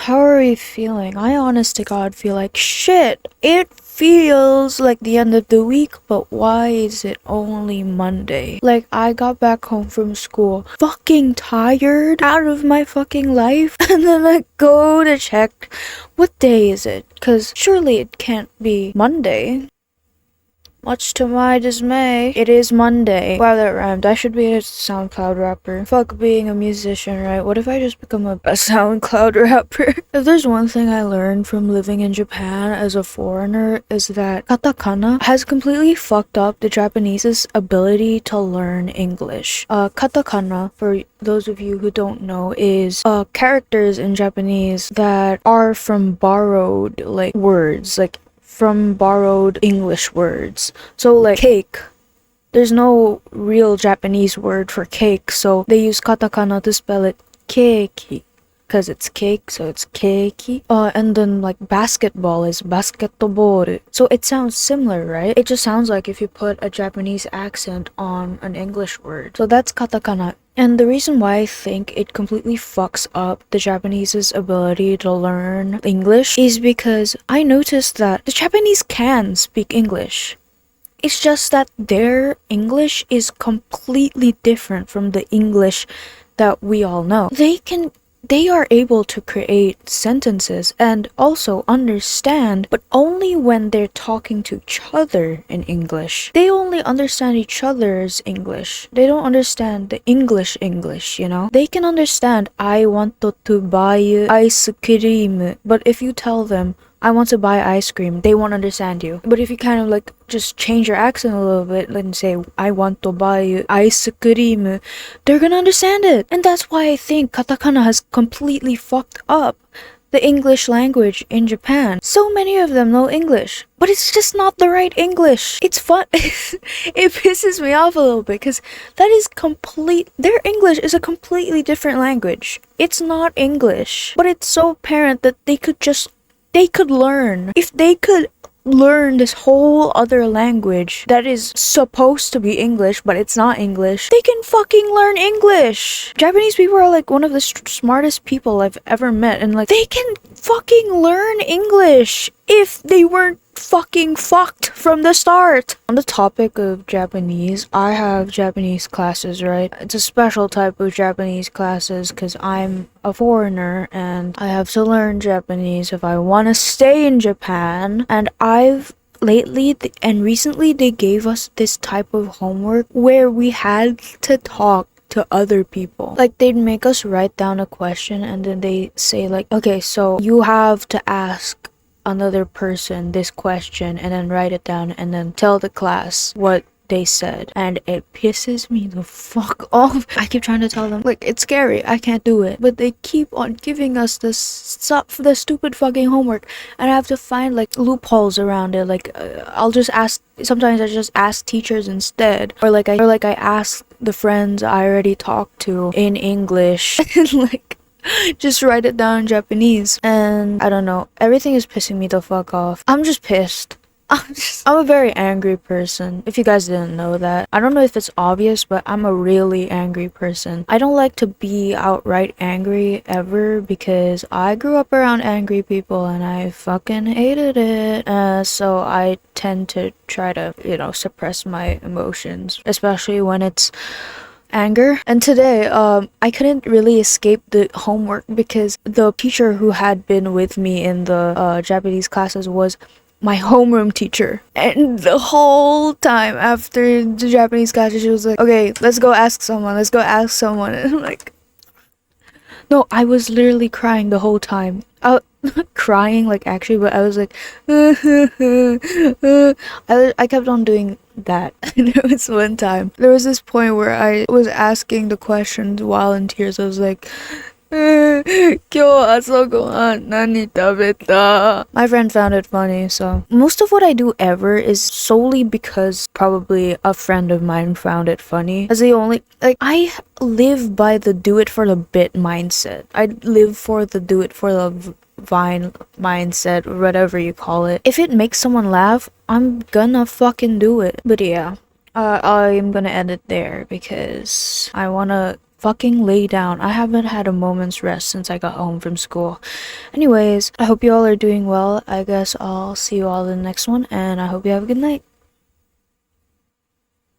how are we feeling? I honest to God feel like shit. It feels like the end of the week, but why is it only Monday? Like, I got back home from school fucking tired out of my fucking life, and then I go to check what day is it? Because surely it can't be Monday. Much to my dismay, it is Monday. Wow, that rhymed. I should be a SoundCloud rapper. Fuck being a musician, right? What if I just become a SoundCloud rapper? If there's one thing I learned from living in Japan as a foreigner, is that katakana has completely fucked up the Japanese's ability to learn English. Katakana, for those of you who don't know, is characters in Japanese that are from borrowed like words, like from borrowed English words. So like cake, there's no real Japanese word for cake, so they use katakana to spell it keiki because it's cake, so it's keiki. And then like basketball is basketball. So it sounds similar, right? It just sounds like if you put a Japanese accent on an English word. So that's katakana. And the reason why I think it completely fucks up the Japanese's ability to learn English is because I noticed that the Japanese can speak English. It's just that their English is completely different from the English that we all know. They are able to create sentences and also understand, but only when they're talking to each other in English. They only understand each other's English. They don't understand the English, you know? They can understand, I want to buy ice cream, but if you tell them, I want to buy ice cream, they won't understand you. But if you kind of like just change your accent a little bit and say, I want to buy ice cream, they're gonna understand it. And that's why I think katakana has completely fucked up the English language in Japan. So many of them know English, but it's just not the right English. It's fun. It pisses me off a little bit because that is their English is a completely different language. It's not English, but it's so apparent that they could learn. If they could learn this whole other language that is supposed to be English, but it's not English, they can fucking learn English. Japanese people are like one of the smartest people I've ever met, and like they can fucking learn English if they weren't fucking fucked from the start. On the topic of Japanese, I have Japanese classes, right? It's a special type of Japanese classes because I'm a foreigner and I have to learn Japanese if I want to stay in Japan. And recently they gave us this type of homework where we had to talk to other people. Like they'd make us write down a question and then they say like, okay, so you have to ask another person this question and then write it down and then tell the class what they said. And it pisses me the fuck off. I keep trying to tell them like it's scary, I can't do it, but they keep on giving us the stupid fucking homework, and I have to find like loopholes around it. Like sometimes I just ask teachers instead, or like I ask the friends I already talked to in English and like just write it down in Japanese. And I don't know, everything is pissing me the fuck off. I'm just pissed. I'm a very angry person, if you guys didn't know that. I don't know if it's obvious, but I'm a really angry person. I don't like to be outright angry ever because I grew up around angry people and I fucking hated it. So I tend to try to, suppress my emotions, especially when it's anger. And today, I couldn't really escape the homework because the teacher who had been with me in the Japanese classes was my homeroom teacher. And the whole time after the Japanese classes, she was like, okay, let's go ask someone. And I'm like, no, I was literally crying the whole time. Not crying like actually, but I was like, I kept on doing that. And there was one time, there was this point where I was asking the questions while in tears. I was like, 今日朝ごはん何食べた? My friend found it funny, so most of what I do ever is solely because probably a friend of mine found it funny. As the only, I live by the do it for the bit mindset. I live for the do it for the Vine mindset, or whatever you call it. If it makes someone laugh, I'm gonna fucking do it. But yeah, I'm gonna end it there because I wanna fucking lay down. I haven't had a moment's rest since I got home from school. Anyways, I hope you all are doing well. I guess I'll see you all in the next one, and I hope you have a good night.